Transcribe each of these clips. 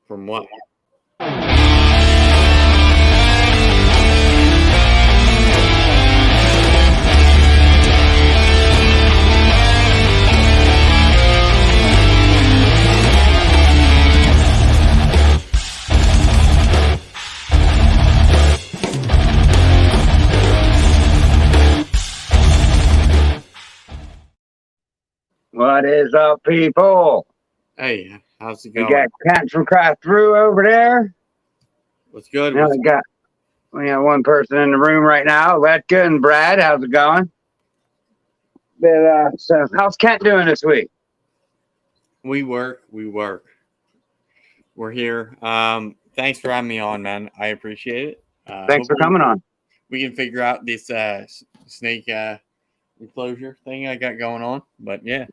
From what? What is up, people? Hey, how's it We going? got Cat from Kraftbrew over there. What's good? Now we got one person in the room right now, Letka and Brad. How's it going? But so how's Kent doing this week? We work. We're here. Thanks for having me on, man. I appreciate it. Thanks for coming on. We can figure out this snake enclosure thing I got going on. But yeah.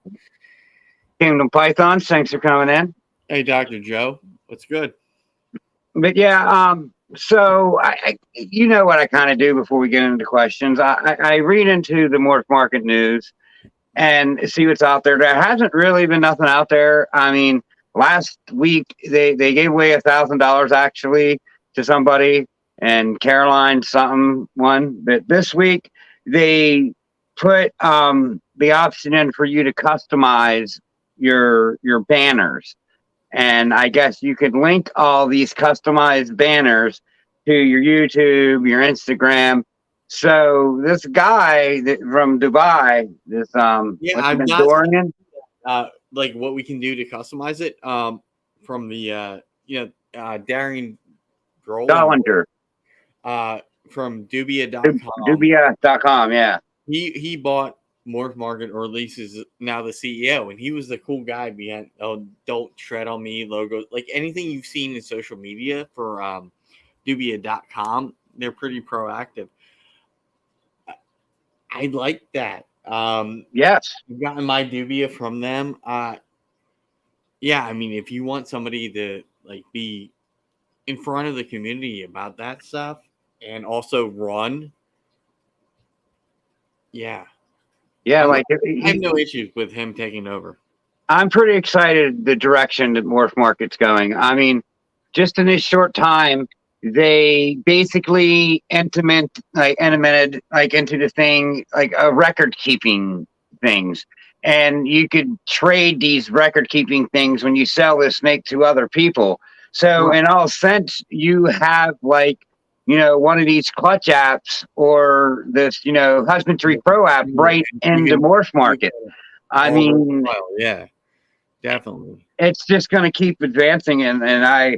Kingdom Pythons, thanks for coming in. Hey, Dr. Joe. What's good? But yeah, so I you know what I kind of do before we get into questions. I read into the Morph Market news and see what's out there. There hasn't really been nothing out there. I mean, last week they gave away $1,000 actually to somebody, and Caroline something won. But this week they put the option in for you to customize your banners. And I guess you could link all these customized banners to your YouTube, your Instagram. So this guy from Dubai, this I'm not Dorian, like what we can do to customize it. From the Darian Dollinger, from Dubia.com. Dubia.com, yeah. He bought Morph Market, or at least is now the CEO, and he was the cool guy behind Don't Tread on Me logos. Like anything you've seen in social media for Dubia.com, they're pretty proactive. I like that. Yes. I've gotten my Dubia from them. Yeah, I mean, if you want somebody to like be in front of the community about that stuff and also run, yeah. Yeah, I have no issues with him taking over. I'm pretty excited the direction that Morph Market's going. I mean, just in this short time, they basically implemented into the thing like a record keeping things. And you could trade these record keeping things when you sell this snake to other people. So in all sense, you have one of these clutch apps or this, Husbandry Pro app right into Morph Market. I mean, yeah, definitely. It's just going to keep advancing. And I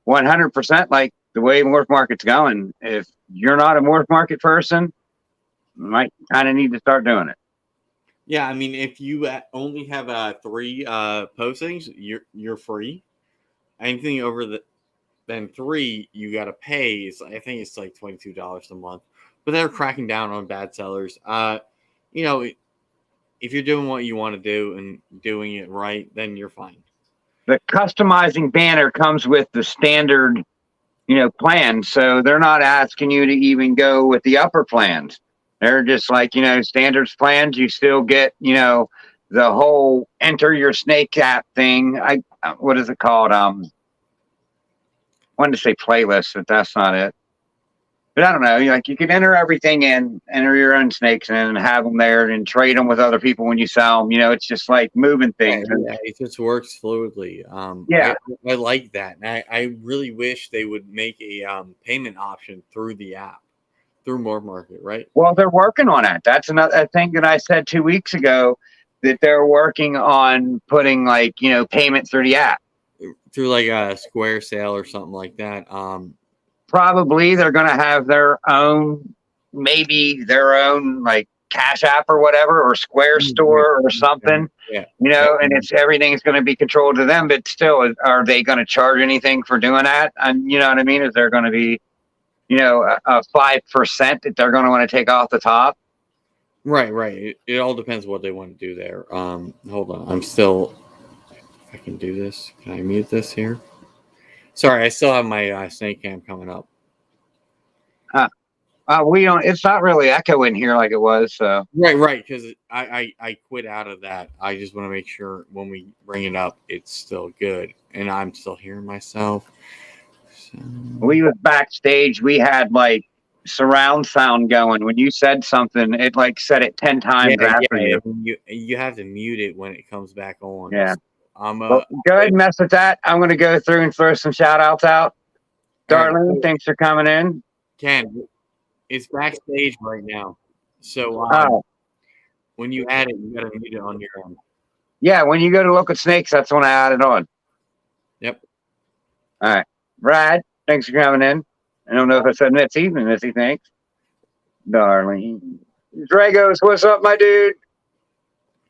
100% like the way Morph Market's going. If you're not a Morph Market person, you might kind of need to start doing it. Yeah, I mean, if you only have 3 postings, you're free. Anything over than 3, you got to pay. I think it's like $22 a month. But they're cracking down on bad sellers. If you're doing what you want to do and doing it right, then you're fine. The customizing banner comes with the standard, plan. So they're not asking you to even go with the upper plans. They're just like, standards plans. You still get, the whole enter your snake app thing. What is it called? I wanted to say playlist, but that's not it. But I don't know. You can enter everything in, enter your own snakes in, and have them there, and trade them with other people when you sell them. It's just like moving things. Yeah, it just works fluidly. I like that, and I really wish they would make a payment option through the app, through Morph Market, right? Well, they're working on it. That's another thing that I said 2 weeks ago, that they're working on putting payment through the app, through like a Square sale or something like that. Probably they're going to have their own like Cash App or whatever, or Square store or something. Yeah. And everything's going to be controlled to them. But still, are they going to charge anything for doing that? And you know what I mean? Is there going to be, a 5% that they're going to want to take off the top? Right. It all depends what they want to do there. Hold on. I can do this. Can I mute this here? Sorry, I still have my snake cam coming up. We don't. It's not really echoing here like it was. So Right. Because I quit out of that. I just want to make sure when we bring it up, it's still good, and I'm still hearing myself. So... we was backstage. We had like surround sound going. When you said something, it like said it 10 times after you. You have to mute it when it comes back on. Yeah. I'm Well, go ahead and mess with that. I'm going to go through and throw some shout outs out. Darlene, right, thanks for coming in. Ken, it's backstage right now. So when you add it, you got to mute it on your own. Yeah, when you go to look at snakes, that's when I add it on. Yep. All right. Brad, thanks for coming in. I don't know if I said Mitzi, but Mitzi, thanks. Darlene. Dragos, what's up, my dude?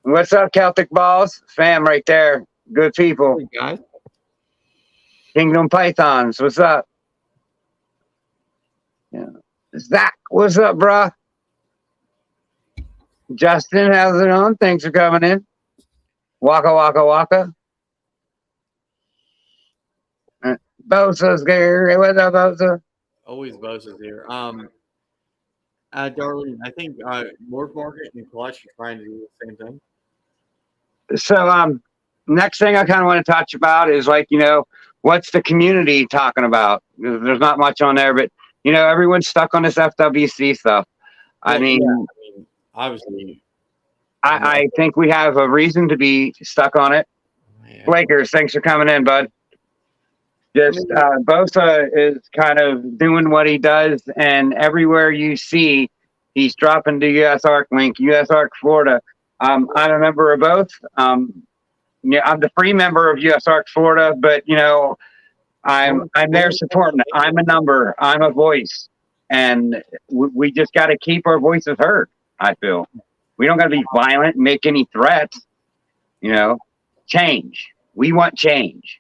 What's up, Celtic Balls? Fam right there. Good people. Hey, guys. Kingdom Pythons, what's up? Yeah. Zach, what's up, bruh? Justin, how's it on? Thanks for coming in. Waka waka waka. Bosa's here. What's up, Bosa? Always Bosa's here. Darlene, I think Morph Market and Clutch are trying to do the same thing. So next thing I kind of want to touch about is like, what's the community talking about? There's not much on there, but everyone's stuck on this FWC stuff. Well, I mean, obviously, I think we have a reason to be stuck on it. Yeah. Blakers, thanks for coming in, bud. Just Bosa is kind of doing what he does, and everywhere you see, he's dropping the US Arc link, US Arc Florida. I'm a member of both. I'm the free member of US Arc Florida, but I'm there supporting. I'm a number. I'm a voice, and we just got to keep our voices heard. I feel we don't got to be violent and make any threats. Change. We want change.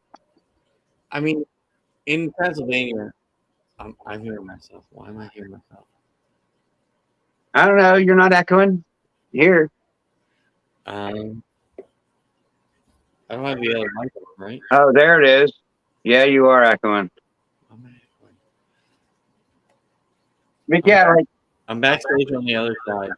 I mean, in Pennsylvania, I'm hearing myself. Why am I hearing myself? I don't know. You're not echoing here. I don't have the other mic on, right? Oh, there it is. Yeah, you are echoing. I'm echoing. But yeah, I'm backstage on the other side.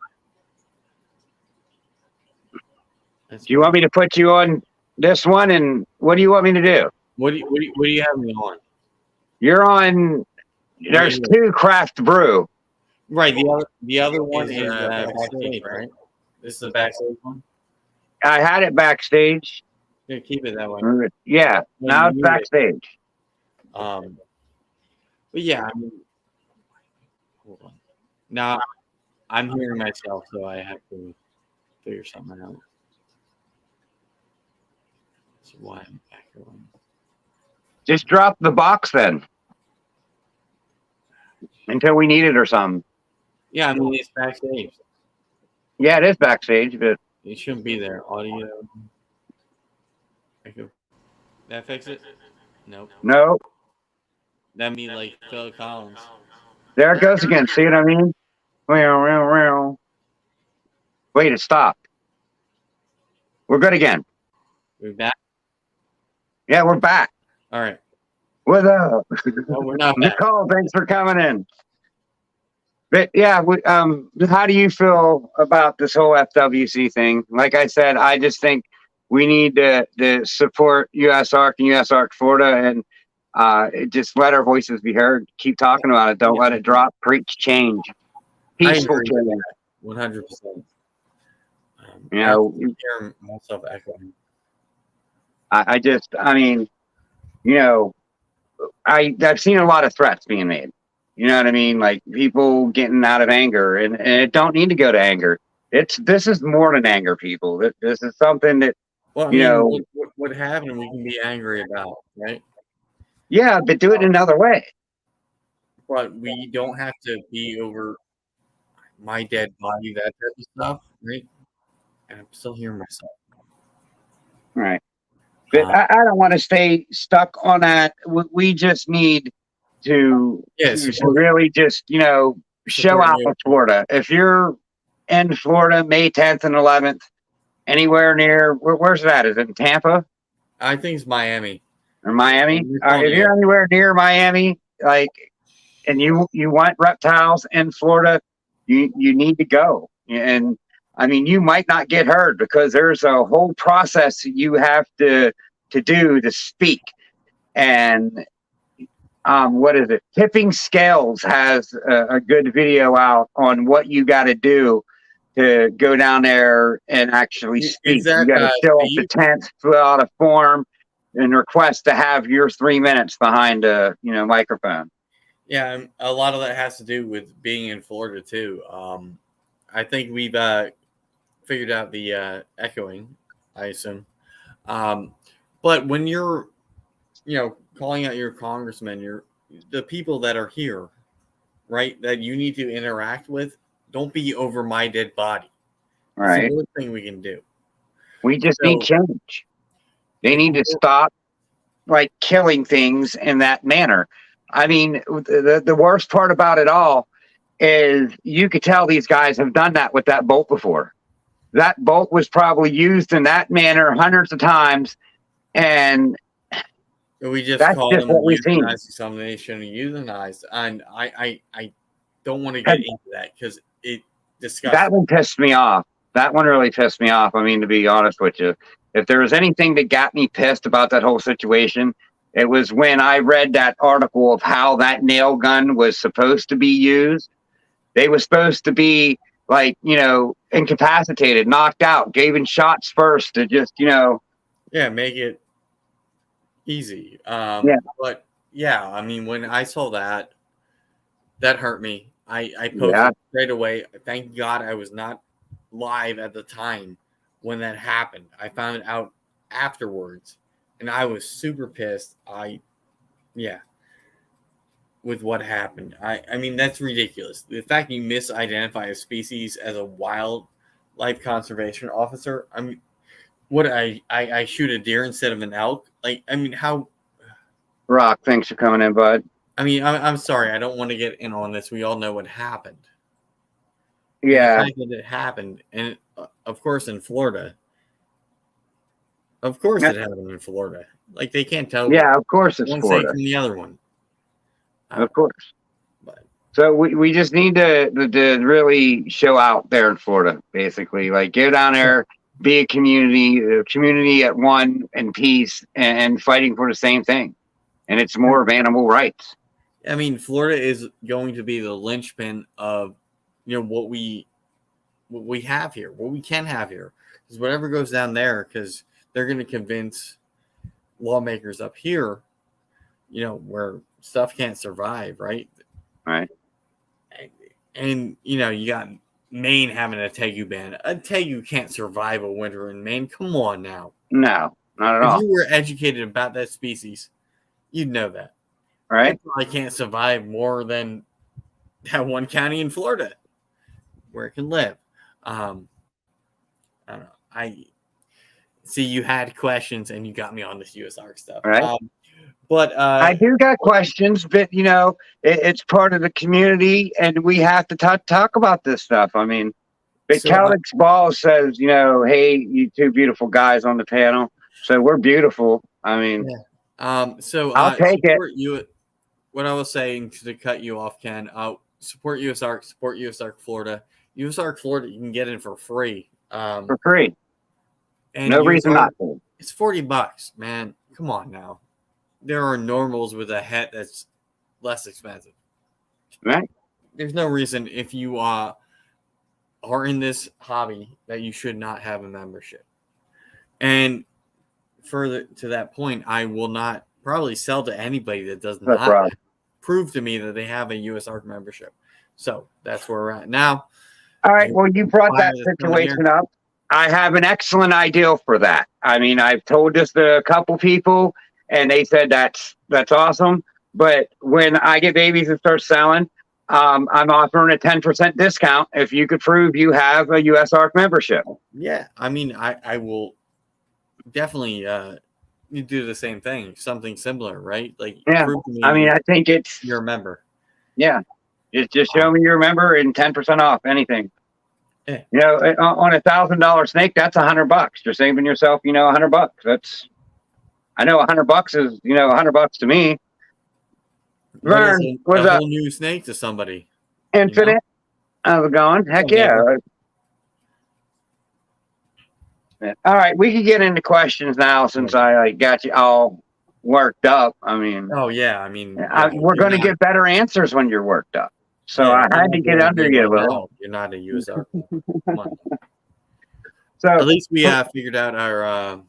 Do you want me to put you on this one? And what do you want me to do? What do you have me on? You're on. There's two Kraftbrew. Right. The other one is backstage, right? This is the backstage one. I had it backstage. Yeah, keep it that way. Yeah. Now it's backstage. But yeah, I mean, hold on. Now I'm hearing myself, so I have to figure something out. That's why I'm back here. Just drop the box then. Until we need it or something. Yeah, I mean, it's backstage. Yeah, it is backstage, but it shouldn't be there. Audio. That fix it? Nope. No. That mean like Phil Collins. There it goes again. See what I mean? Wait, it stopped. We're good again. We're back? Yeah, we're back. All right. What's up? No, we're not back. Nicole, thanks for coming in. But yeah, how do you feel about this whole FWC thing? Like I said, I just think we need to support US Arc and US Arc Florida and just let our voices be heard. Keep talking about it. Don't let it drop. Preach change. Peaceful change. 100%. I'm hearing myself echoing. I've seen a lot of threats being made. You know what I mean? Like people getting out of anger, and it don't need to go to anger. This is more than anger, people. This is something that what happened we can be angry about, right? Yeah, but do it another way. But we don't have to be over my dead body, that type of stuff, right? And I'm still hearing myself. Right. But I don't want to stay stuck on that. We just need to really just, show out for Florida. If you're in Florida, May 10th and 11th, anywhere near, where's that? Is it in Tampa? I think it's Miami. Or Miami? If you're anywhere near Miami, and you want reptiles in Florida, you need to go. And I mean, you might not get heard because there's a whole process that you have to do to speak. And what is it? Tipping Scales has a good video out on what you got to do to go down there and actually speak. Is that You got to show up the Steve? tent, fill out a form, and request to have your 3 minutes behind a microphone. Yeah, a lot of that has to do with being in Florida too. I think we've figured out the echoing, I assume. But when you're, calling out your congressman, the people that are here, right, that you need to interact with, don't be over my dead body. Right. It's the worst thing we can do. We just need change. They need to stop like killing things in that manner. I mean, the worst part about it all is you could tell these guys have done that with that boat before. That boat was probably used in that manner hundreds of times, and we just that's call just them what we've seen. something they shouldn't euthanize, and I don't want to get into that because it disgusts. That one pissed me off. That one really pissed me off. I mean, to be honest with you, if there was anything that got me pissed about that whole situation, it was when I read that article of how that nail gun was supposed to be used. They were supposed to be like, incapacitated, knocked out, giving shots first to just, make it easy. But yeah, I mean, when I saw that hurt me. I posted straight away. Thank God I was not live at the time when that happened. I found it out afterwards, and I was super pissed. With what happened. I mean, that's ridiculous. The fact you misidentify a species as a wildlife conservation officer. I mean, what I shoot a deer instead of an elk? Like, I mean, how? Rock, thanks for coming in, bud. I mean, I'm sorry. I don't want to get in on this. We all know what happened. Yeah. And the fact that it happened, and of course in Florida. Of course it happened in Florida. Like, they can't tell. Yeah, of course it's one Florida. state from the other one. Of course. So we just need to really show out there in Florida, basically. Like, go down there, be a community at one in peace and fighting for the same thing. And it's more of animal rights. I mean, Florida is going to be the linchpin of, what we have here, what we can have here. Because whatever goes down there, because they're going to convince lawmakers up here, where stuff can't survive, right? Right. And, you got Maine having a tegu ban. A tegu can't survive a winter in Maine. Come on now. No, not at all. If you were educated about that species, you'd know that. Right. I can't survive more than that one county in Florida where it can live. I don't know. I see you had questions and you got me on this USARK stuff. Right. But I do got questions, but it's part of the community, and we have to talk about this stuff. I mean, but Calix Ball says, hey, you two beautiful guys on the panel. So we're beautiful. I mean, so I'll take it. What I was saying to cut you off, Ken, support USARK, support USARK Florida. USARK Florida, you can get in for free. For free. And no reason not to. It's $40, man. Come on now. There are normals with a hat that's less expensive. Right. There's no reason if you are in this hobby that you should not have a membership. And further to that point, I will not probably sell to anybody that does not prove to me that they have a USARK membership. So that's where we're at now. All right. Well, you brought that situation up. I have an excellent idea for that. I mean, I've told this to a couple people, and they said that's awesome. But when I get babies and start selling, I'm offering a 10% discount if you could prove you have a USARK membership. Yeah, I mean, I will definitely do the same thing, something similar, right? Like, yeah. Prove to me I mean, I think you're a member. Yeah, just show me you're a member and 10% off anything. Yeah. On $1,000 snake, that's $100. You're saving yourself, $100. That's, I know $100 is, $100 to me. What is Vern, a what's up? whole new snake to somebody? Infinite. How's it going? Heck Oh, yeah. man. All right, we can get into questions now since I got you all worked up. I mean, Oh yeah, I mean, yeah, we're going to get better answers when you're worked up. So yeah, I if you're had to not get doing under anything you a right little. now, you're not a USR. Come on. So At least we figured out our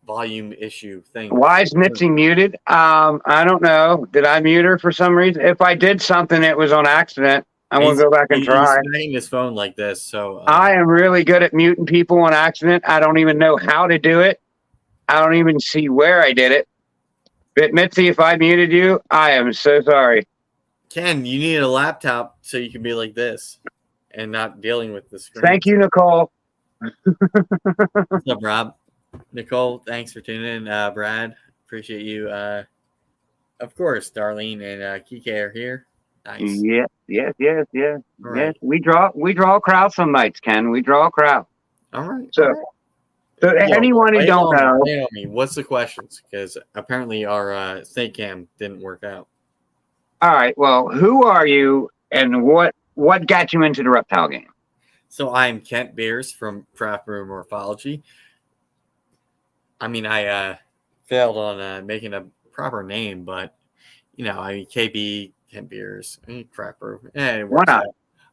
volume issue thing. why is Mitzi muted? I don't know. Did I mute her for some reason? If I did something, it was on accident. I want to go back and He's try. smacking his phone like this, so I am really good at muting people on accident. I don't even know how to do it. I don't even see where I did it. But Mitzi, if I muted you, I am so sorry. Ken, you need a laptop so you can be like this and not dealing with the screen. Thank you, Nicole. What's up, Rob? Nicole, thanks for tuning in. Brad, appreciate you. Of course, Darlene and Kike are here. Nice. Yes. Right. We draw a crowd some nights, Ken. We draw a crowd. All right. So, all right. so anyone who don't know, Naomi, what's the questions? Because apparently our snake cam didn't work out. all right. Well, who are you, and what got you into the reptile game? So I'm Kent Beers from Kraftbrew Morphology. I mean, I failed on making a proper name, but I mean, KB, Kent Beers, Kraftbrew, it works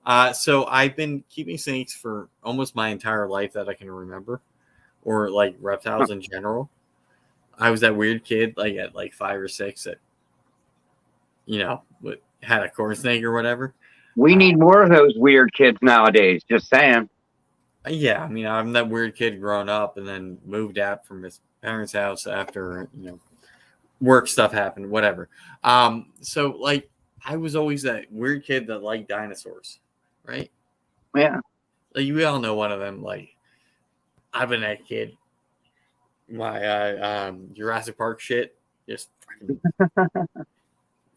out. So I've been keeping snakes for almost my entire life that I can remember, or like reptiles in general. I was that weird kid, like at like 5 or 6, that had a corn snake or whatever. We need more of those weird kids nowadays. Just saying. Yeah, I mean, I'm that weird kid growing up and then moved out from his parents' house after, work stuff happened, whatever. So like I was always that weird kid that liked dinosaurs, right? Yeah. Like we all know one of them. Like I've been that kid. My Jurassic Park shit, just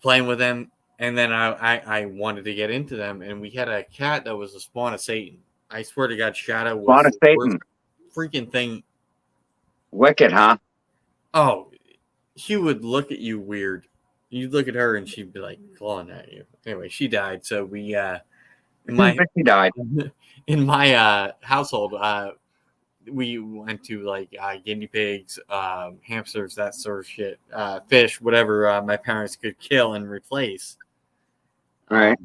playing with them. And then I wanted to get into them, and we had a cat that was a spawn of Satan. I swear to God, Shadow was Spawn of the Satan. worst freaking thing. Wicked, huh? Oh, she would look at you weird. You'd look at her, and she'd be like clawing at you. Anyway, she died. So we She died. in my household, we went to like guinea pigs, hamsters, that sort of shit, fish, whatever my parents could kill and replace. Right.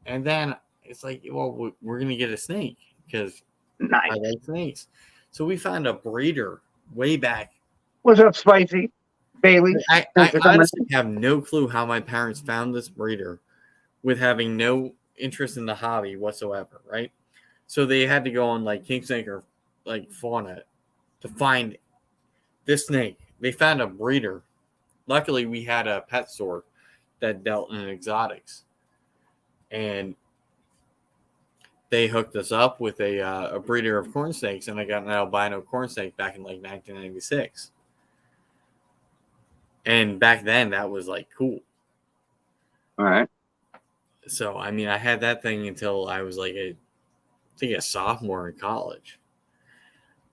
And then it's like, well, we're going to get a snake because Nice. I like snakes. So we found a breeder way back. What's up, Spicy? Bailey? I honestly have no clue how my parents found this breeder with having no interest in the hobby whatsoever, right? So they had to go on like King Snake or like Fauna to find this snake. They found a breeder. Luckily, we had a pet store that dealt in exotics. And they hooked us up with a breeder of corn snakes, and I got an albino corn snake back in like 1996. And back then, that was like cool. All right. So, I mean, I had that thing until I was like a sophomore in college.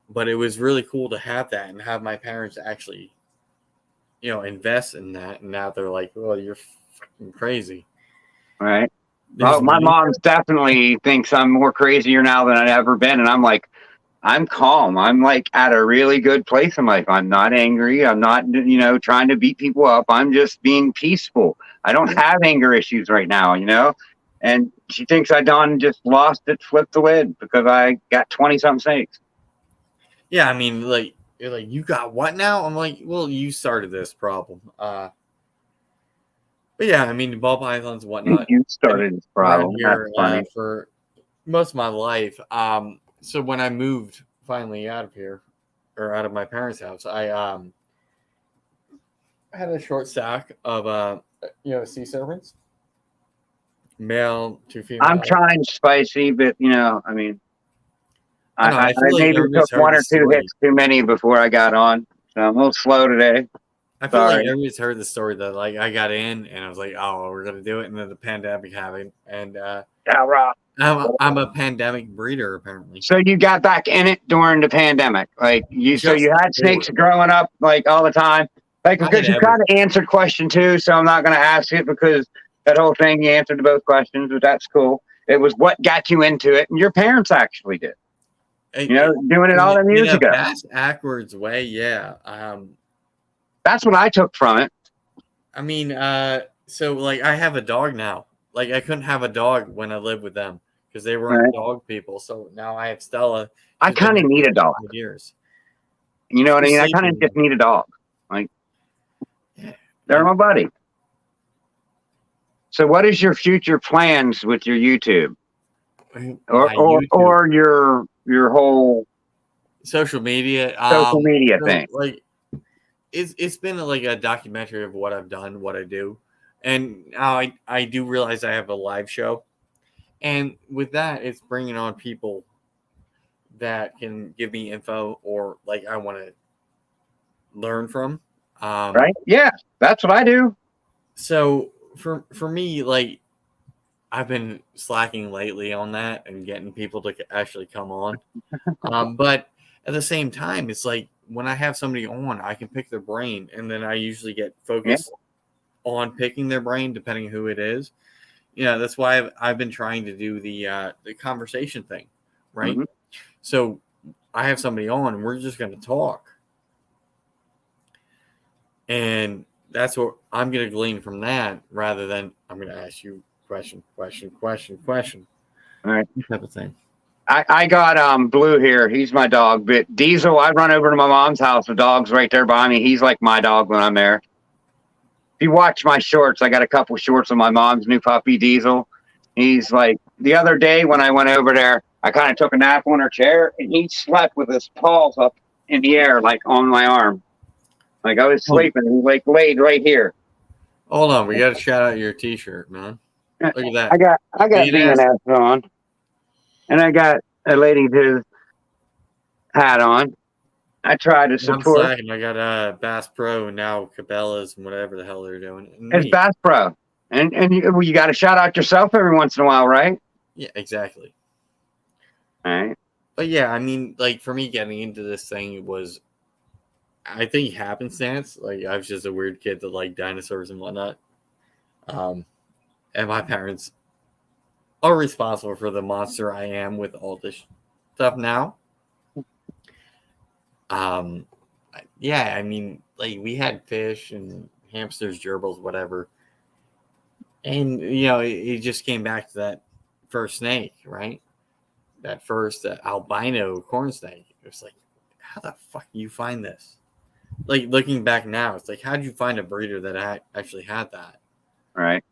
But it was really cool to have that and have my parents actually, invest in that. And now they're like, well, you're fucking crazy. All right. Well, my mom definitely thinks I'm more crazier now than I've ever been. And I'm like, I'm calm. I'm like at a really good place in life. I'm not angry. I'm not, trying to beat people up. I'm just being peaceful. I don't have anger issues right now, And she thinks I done just lost it, flipped the lid because I got 20-something snakes. Yeah, I mean, like, you're like, you got what now? I'm like, well, you started this problem. But yeah, I mean, ball pythons and whatnot. You started this problem. Here, for most of my life. So when I moved finally out of here, or out of my parents' house, I had a short stack of sea serpents, male to female. I'm trying Spicy, but I mean, I maybe took one or two hits too many before I got on, so I'm a little slow today. I feel like everybody's heard the story that like I got in and I was like, oh, we're gonna do it, and then the pandemic happened, and I'm a pandemic breeder apparently. So you got back in it during the pandemic, like you. So you had snakes growing up like all the time. Like, because you kind of answered question 2, so I'm not going to ask it because that whole thing you answered to both questions, but that's cool. It was what got you into it, and your parents actually did. Doing it all them years ago. Backwards way, yeah. That's what I took from it. I mean, so like I have a dog now. Like I couldn't have a dog when I lived with them because they weren't dog people. So now I have Stella. I kind of need a dog. Years. You know what I mean? I kind of just need a dog. Like, they're my buddy. So what is your future plans with your YouTube? Or your whole social media thing? Like it's been like a documentary of what I've done, what I do. And now I do realize I have a live show. And with that, it's bringing on people that can give me info or like I want to learn from. Right? Yeah, that's what I do. So for me, like I've been slacking lately on that and getting people to actually come on. But at the same time, it's like when I have somebody on, I can pick their brain, and then I usually get focused on picking their brain, depending who it is. That's why I've been trying to do the conversation thing, right? Mm-hmm. So I have somebody on, and we're just going to talk. And that's what I'm going to glean from that rather than I'm going to ask you question. All right. Type of thing. I got Blue here. He's my dog. But Diesel, I run over to my mom's house. The dog's right there by me. He's like my dog when I'm there. If you watch my shorts, I got a couple shorts of my mom's new puppy, Diesel. He's like, the other day when I went over there, I kind of took a nap on her chair, and he slept with his paws up in the air, like on my arm. Like I was sleeping, he like laid right here. Hold on, we got to shout out your T-shirt, man. Look at that. I got DNS on, and I got a lady's hat on. I try to support. I got Bass Pro and now Cabela's and whatever the hell they're doing. It's Bass Pro, and you got to shout out yourself every once in a while, right? Yeah, exactly. All right. But yeah, I mean, like for me getting into this thing was, I think happenstance. Like I was just a weird kid that liked dinosaurs and whatnot. And my parents are responsible for the monster I am with all this stuff now. Yeah, I mean, like we had fish and hamsters, gerbils, whatever. And, it just came back to that first snake, right? That first albino corn snake. It was like, how the fuck do you find this? Like looking back now, it's like, how did you find a breeder that actually had that? Right.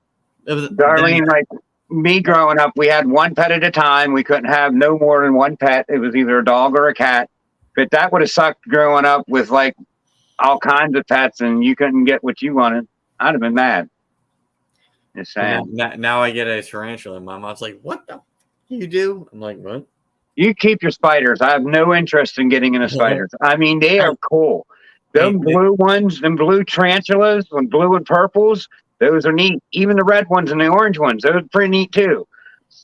Darlene, like me growing up, we had one pet at a time. We couldn't have no more than one pet. It was either a dog or a cat. But that would have sucked growing up with like all kinds of pets and you couldn't get what you wanted. I'd have been mad. Just saying. Now I get a tarantula and my mom's like, what the fuck you do? I'm like, what? You keep your spiders. I have no interest in getting into spiders. I mean, they are cool. Them blue ones, them blue tarantulas, and blue and purples, those are neat. Even the red ones and the orange ones, those are pretty neat too.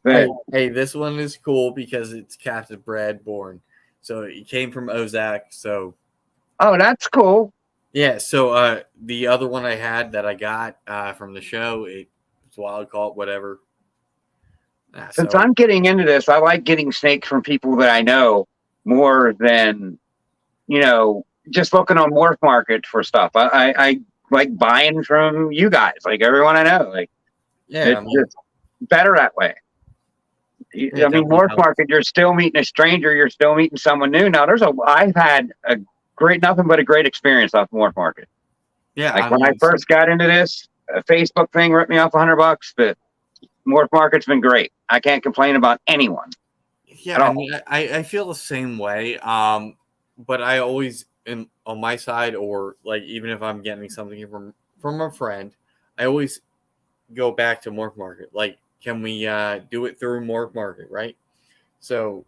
Hey, this one is cool because it's captive bred born. So it came from Ozak. So, oh, that's cool. Yeah. So the other one I had that I got from the show, it's wild caught, whatever. Since I'm getting into this, I like getting snakes from people that I know more than, just looking on Morph Market for stuff. I like buying from you guys, like everyone I know. Like, yeah, it's better that way. I mean, Morph Market, you're still meeting a stranger. You're still meeting someone new. Now, I've had nothing but a great experience off Morph Market. Yeah. Like when I first got into this, a Facebook thing ripped me off $100, but Morph Market's been great. I can't complain about anyone. Yeah, I mean, I feel the same way. But I always am on my side, or like even if I'm getting something from a friend, I always go back to Morph Market. Like, can we do it through Morph Market, right? So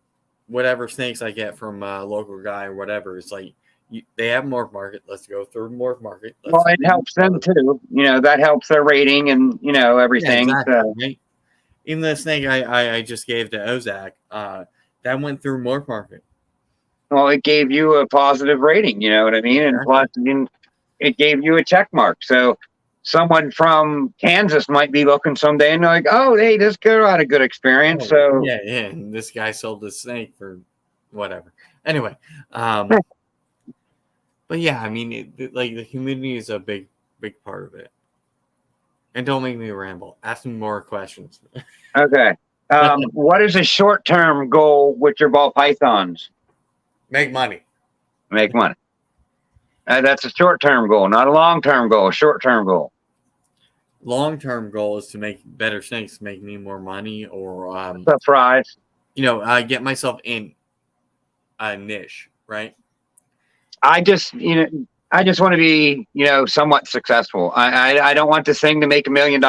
whatever snakes I get from a local guy or whatever, it's like they have Morph Market. Let's go through Morph Market. Well, it helps them too. That helps their rating and everything. Yeah, exactly, right? Even the snake I just gave to Ozak, that went through Morph Market. Well, it gave you a positive rating. You know what I mean? And plus, it gave you a check mark. So someone from Kansas might be looking someday and they're like, oh, hey, this girl had a good experience. So yeah, and this guy sold the snake for whatever. Anyway, but yeah, I mean, like the community is a big part of it. And don't make me ramble. Ask me more questions. okay. What is a short-term goal with your ball pythons? Make money. Make money. That's a short-term goal, not a long-term goal. A short-term goal. Long-term goal is to make better snakes, make me more money, or Surprise. get myself in a niche, right? I just want to be, somewhat successful. I don't want this thing to make $1 million.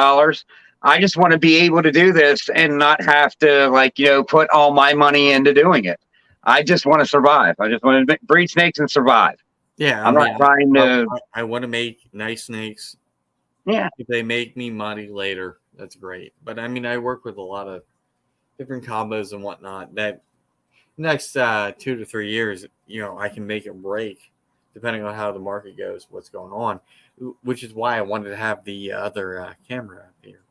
I just want to be able to do this and not have to put all my money into doing it. I just want to survive. I just want to breed snakes and survive. Yeah, I'm not trying to. I want to make nice snakes. Yeah. If they make me money later, that's great. But I mean, I work with a lot of different combos and whatnot that next 2 to 3 years, I can make it break depending on how the market goes, what's going on, which is why I wanted to have the other camera up here.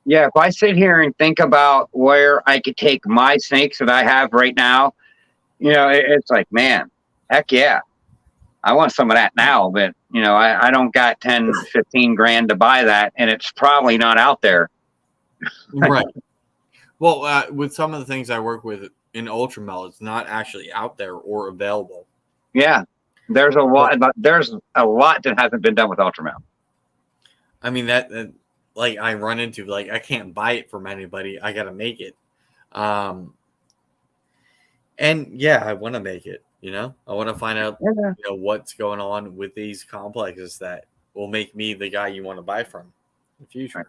Yeah, if I sit here and think about where I could take my snakes that I have right now, it's like, man, heck yeah. I want some of that now, but I don't got 10, 15 grand to buy that, and it's probably not out there. Right. Well, with some of the things I work with in Ultramel, it's not actually out there or available. Yeah, there's a lot that hasn't been done with Ultramel. I mean that like I run into I can't buy it from anybody. I got to make it. And yeah, I want to make it. I want to find out what's going on with these complexes that will make me the guy you want to buy from in the future. Right.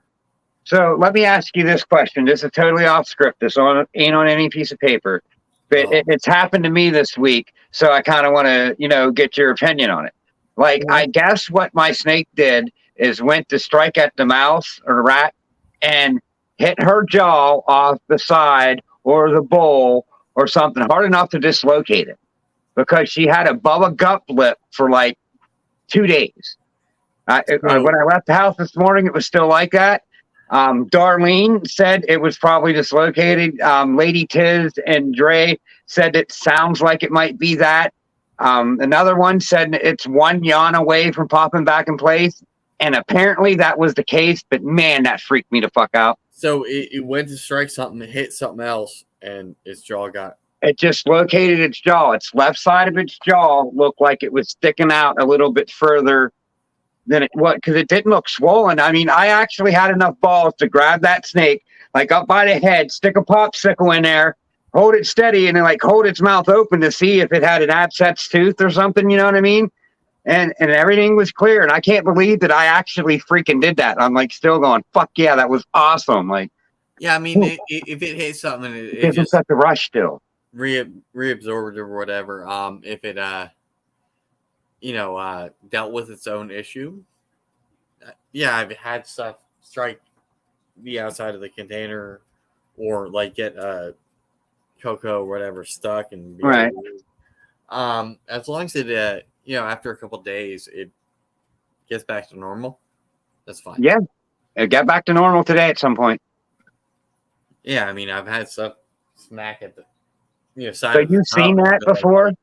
So let me ask you this question. This is totally off script. This ain't on any piece of paper, but it's happened to me this week. So I kind of want to, get your opinion on it. I guess what my snake did is went to strike at the mouse or the rat and hit her jaw off the side or the bowl or something hard enough to dislocate it because she had a bubba gut lip for 2 days. When I left the house this morning, it was still like that. Darlene said it was probably dislocated. Lady Tiz and Dre said it sounds like it might be that. Another one said it's one yawn away from popping back in place. And apparently that was the case, but man, that freaked me the fuck out. So it went to strike something, it hit something else, and its jaw got... It just located its jaw. Its left side of its jaw looked like it was sticking out a little bit further than it was, because it didn't look swollen. I mean, I actually had enough balls to grab that snake, up by the head, stick a popsicle in there, hold it steady, and then hold its mouth open to see if it had an abscess tooth or something, you know what I mean? And everything was clear. And I can't believe that I actually freaking did that. I'm still going, fuck yeah, that was awesome. Yeah, I mean, if it hit something, it just got the rush still. Reabsorbed or whatever. If it dealt with its own issue. Yeah, I've had stuff strike the outside of the container or get cocoa or whatever stuck and be right. As long as it after a couple of days it gets back to normal, that's fine. Yeah, it got back to normal today at some point. Yeah, I mean, I've had stuff smack at the side. So you've seen that before?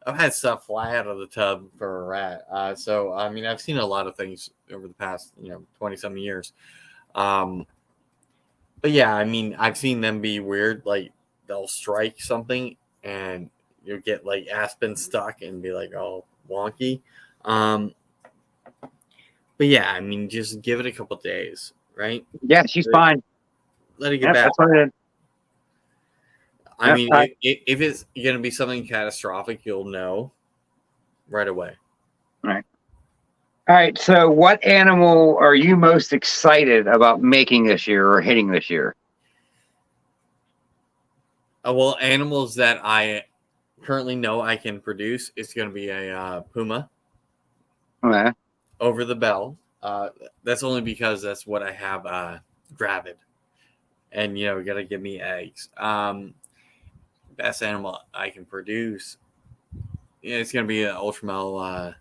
I've had stuff fly out of the tub for a rat. So I mean, I've seen a lot of things over the past 20-some years. But yeah, I mean, I've seen them be weird. They'll strike something and you'll get Aspen stuck and be all wonky. But yeah, I mean, just give it a couple days, right? Yeah, she's fine. Let it get back. I mean, if it's going to be something catastrophic, you'll know right away. All right. So what animal are you most excited about making this year or hitting this year? Well, animals that I currently know I can produce, it's going to be a puma. Okay. Over the bell. That's only because that's what I have gravid. And, you got to give me eggs. Best animal I can produce, it's going to be an Ultramel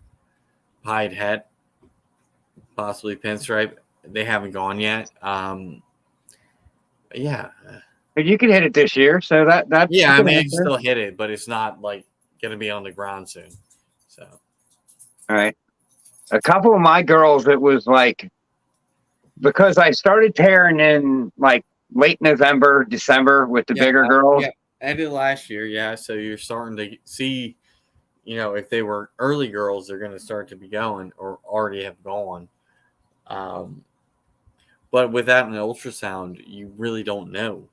pied het, possibly pinstripe. They haven't gone yet. Yeah, But you can hit it this year, so that's yeah. a I good mean, I can answer. still hit it, but it's not like gonna be on the ground soon. So All right. A couple of my girls, it was like because I started pairing in like late November, December with the bigger girls. yeah. Ended last year, yeah. So you're starting to see, if they were early girls, they're going to start to be going or already have gone. Um, but without an ultrasound, you really don't know.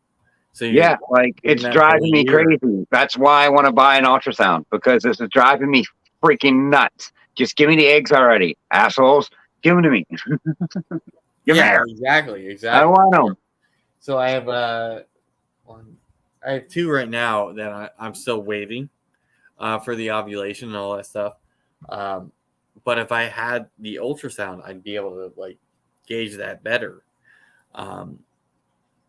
So Yeah, like doing it's that for a driving me year. crazy. That's why I want to buy an ultrasound because this is driving me freaking nuts. Just give me the eggs already, assholes. Give them to me. Give them Yeah, here. exactly. I want them. So I have one. I have two right now that I'm still waiting for the ovulation and all that stuff. Um, but if I had the ultrasound, I'd be able to like gauge that better. Um,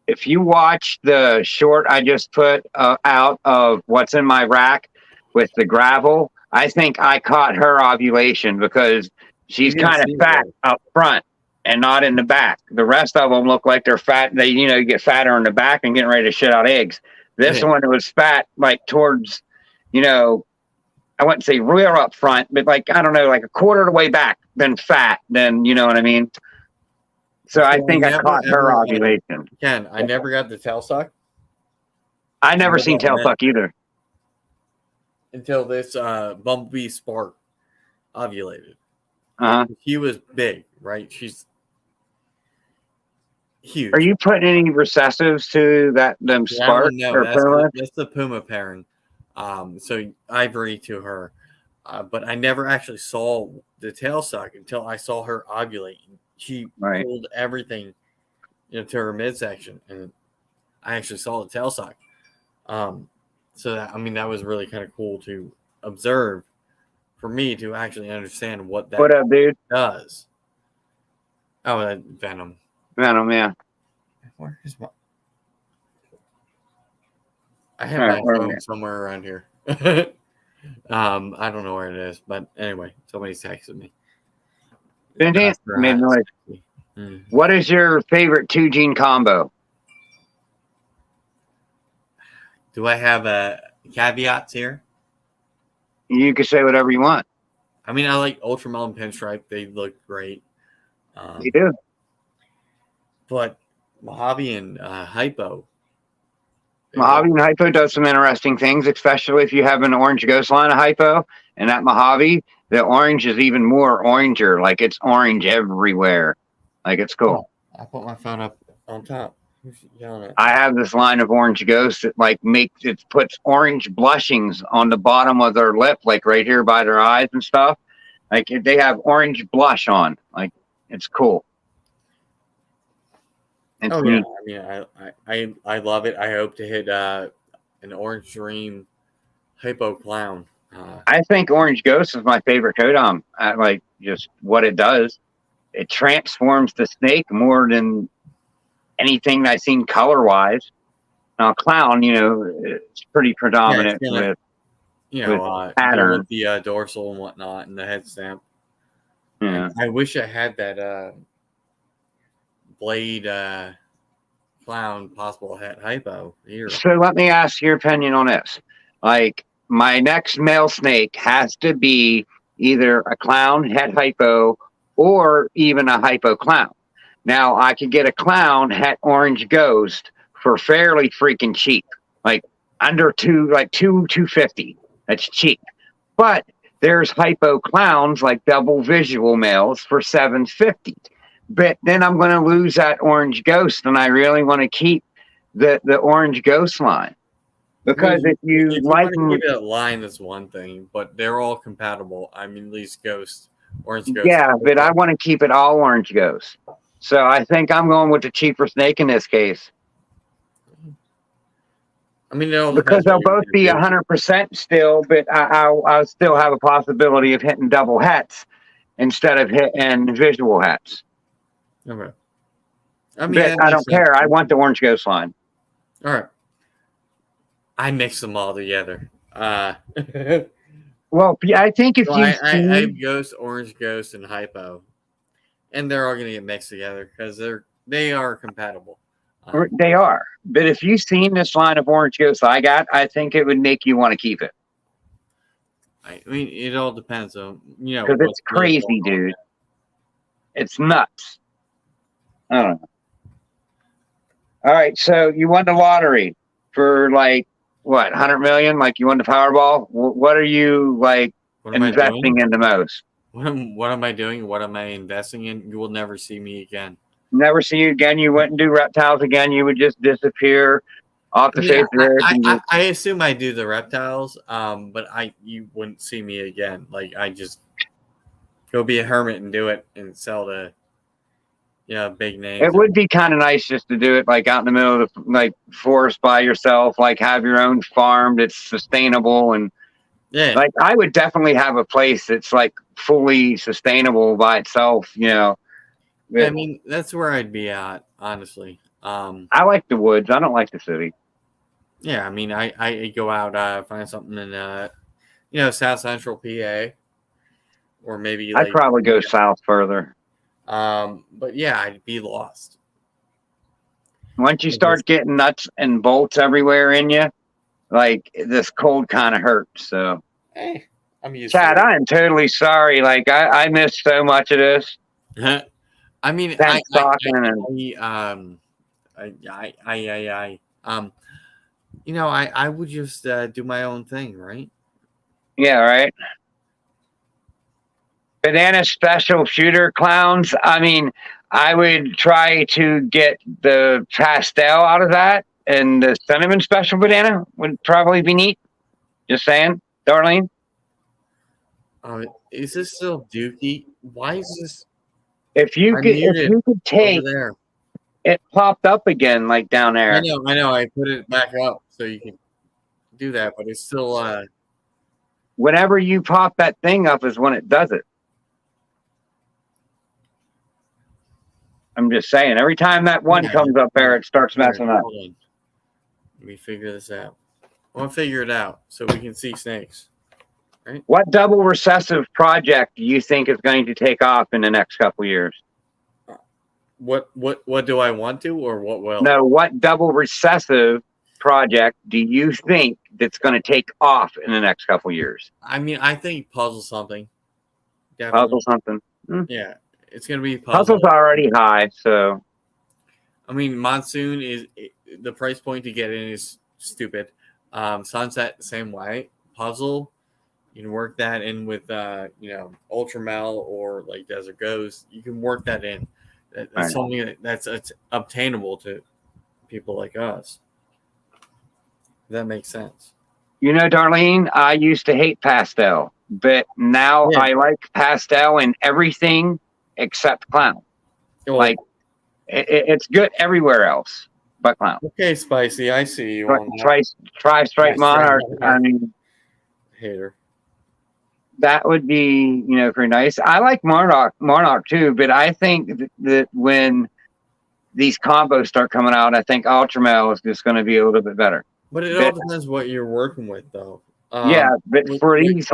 If you watch the short I just put out of what's in my rack with the gravel, I think I caught her ovulation because she's you didn't kind of see it fat though. up front and not in the back. The rest of them look like they're fat. They, get fatter in the back and getting ready to shit out eggs. This Yeah. one was fat, like towards, I wouldn't say real up front, but like, I don't know, like a quarter of the way back, then fat, then, you know what I mean? So I So I think I never caught her ever ovulation. Ken, I never got the tail suck. I You never know seen what I tail meant? suck either. Until this Bumblebee Spark ovulated. Uh-huh. She was big, right? She's huge. Are you putting any recessives to them Yeah, that spark one, no, or Puma? that's the Puma pairing. So Ivory to her, but I never actually saw the tail suck until I saw her ovulate. She Right. pulled everything, to her midsection, and I actually saw the tail suck. So that was really kind of cool to observe for me to actually understand what that What up, dude? does. Oh, that Venom. Venom, yeah. Where is my? I have All right, my where are we phone at? somewhere around here. I don't know where it is, but anyway, somebody's texted me. Vinny made noise. Mm. What is your favorite 2-gene combo? Do I have caveats here? You can say whatever you want. I mean, I like Ultramelon Pinstripe. They look great. You do. But Mojave and Hypo. Mojave and Hypo does some interesting things, especially if you have an orange ghost line of Hypo. And that Mojave, the orange is even more oranger. Like it's orange everywhere. Like it's cool. I put my phone up on top. Who's yelling at? I have this line of orange ghosts that like puts orange blushings on the bottom of their lip, like right here by their eyes and stuff. Like they have orange blush on. Like it's cool. It's neat. Yeah. I mean, I love it. I hope to hit an Orange Dream Hypo Clown. I think orange ghost is my favorite codom. I like just what it does. It transforms the snake more than anything I've seen color wise. Now clown, it's pretty predominant with pattern. with the dorsal and whatnot and the head stamp. Yeah. I wish I had that blade clown possible hat hypo here. So let me ask your opinion on this. Like my next male snake has to be either a clown het hypo or even a hypo clown. Now I could get a clown het orange ghost for fairly freaking cheap, like under $250. That's cheap. But there's hypo clowns like double visual males for $750. But then I'm going to lose that orange ghost, and I really want to keep the orange ghost line because if you want to keep it a line, that's one thing, but they're all compatible. I mean, at least orange ghost. Yeah, but I want to keep it all orange ghost. So I think I'm going with the cheaper snake in this case. I mean, because they'll both be 100% still, but I'll still have a possibility of hitting double hets instead of hitting visual hets. Okay. But I don't care. I want the orange ghost line. All right. I mix them all together. Well, I think if So you I see, have Ghost, Orange Ghost, and Hypo, and they're all going to get mixed together because they are compatible. they are. But if you've seen this line of orange ghosts I got, I think it would make you want to keep it I mean, it all depends on because what's it's really going crazy, on dude. It's nuts. I don't know. All right, so you won the lottery for like what, 100 million? Like you won the Powerball. What are you like there. What am I doing? investing in the most? What am I doing? What am I investing in? You will never see me again. Never see you again. You wouldn't do reptiles again. You would just disappear off the face Yeah, of the earth. And just, I assume I do the reptiles, but you wouldn't see me again. Like I just go be a hermit and do it and sell to big names. it would be kind of nice just to do it like out in the middle of the like forest by yourself. Like have your own farm that's sustainable and Yeah, like I would definitely have a place that's like fully sustainable by itself. I mean that's where I'd be at, honestly. I like the woods. I don't like the city. Yeah, I mean I go out find something in South Central PA, or maybe I'd like probably go south further. but yeah, I'd be lost. Once you start getting nuts and bolts everywhere in you, like this cold kind of hurts. So, Hey, I'm used Chad, to I am totally sorry. Like I missed so much of this. it. I mean, Thanks talking and I would just do my own thing, right? yeah, right. Banana special shooter clowns. I mean, I would try to get the pastel out of that, and the cinnamon special banana would probably be neat. Just saying, Darlene. Is this still Dookie? Why is this? If you I'm could, if muted you could take over there. it, popped up again, like down there. I know. I put it back up so you can do that, but it's still. Whenever you pop that thing up, is when it does it. I'm just saying. Every time that one comes up there, it starts messing up. Hold on. Let me figure this out. I want to figure it out so we can see snakes. Right? What double recessive project do you think is going to take off in the next couple of years? What do I want to, or what will? No, what double recessive project do you think that's going to take off in the next couple of years? I mean, I think puzzle something. Definitely. Puzzle something. Yeah, it's going to be puzzle. Puzzle's already high, so. I mean, monsoon is the price point to get in is stupid. Sunset the same way. Puzzle, you can work that in with Ultramel or like Desert Ghost. You can work that in. That's something that's obtainable to people like us. If that makes sense. Darlene, I used to hate pastel, but now I like pastel in everything except clown. Well, like it's good everywhere else but clown. Okay, Spicy, I see you. Try Strike Monarch. I mean, hater. That would be, pretty nice. I like Monarch too, but I think that when these combos start coming out, I think Ultramel is just going to be a little bit better. But it all depends what you're working with, though. Yeah, but for these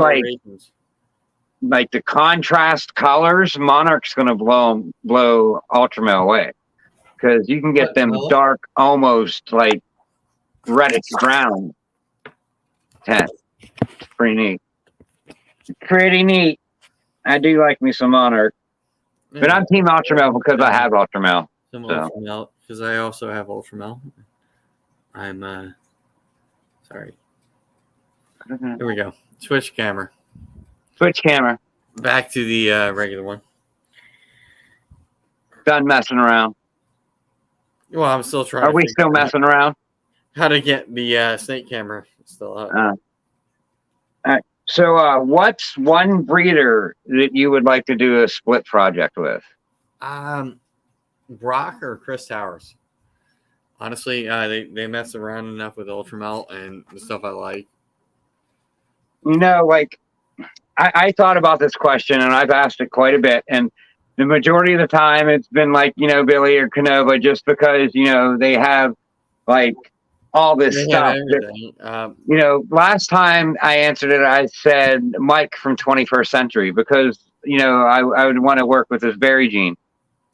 like the contrast colors, Monarch's going to blow Ultramel away because you can get them dark, almost like reddish brown. It's pretty neat. Pretty neat. I do like me some Monarch. But I'm Team Ultramel because I have Ultramel. Ultramel, because I also have Ultramel. I'm sorry. Here we go. Switch camera. Back to the regular one. Done messing around. Well, I'm still trying. Are we still messing around? How to get the snake camera still up. All right. So, what's one breeder that you would like to do a split project with? Brock or Chris Towers. Honestly, they mess around enough with Ultramel and the stuff I like. I thought about this question and I've asked it quite a bit, and the majority of the time it's been like Billy or Canova, just because they have like all this They have stuff. everything. Last time I answered it, I said Mike from 21st Century because, I would want to work with this berry gene.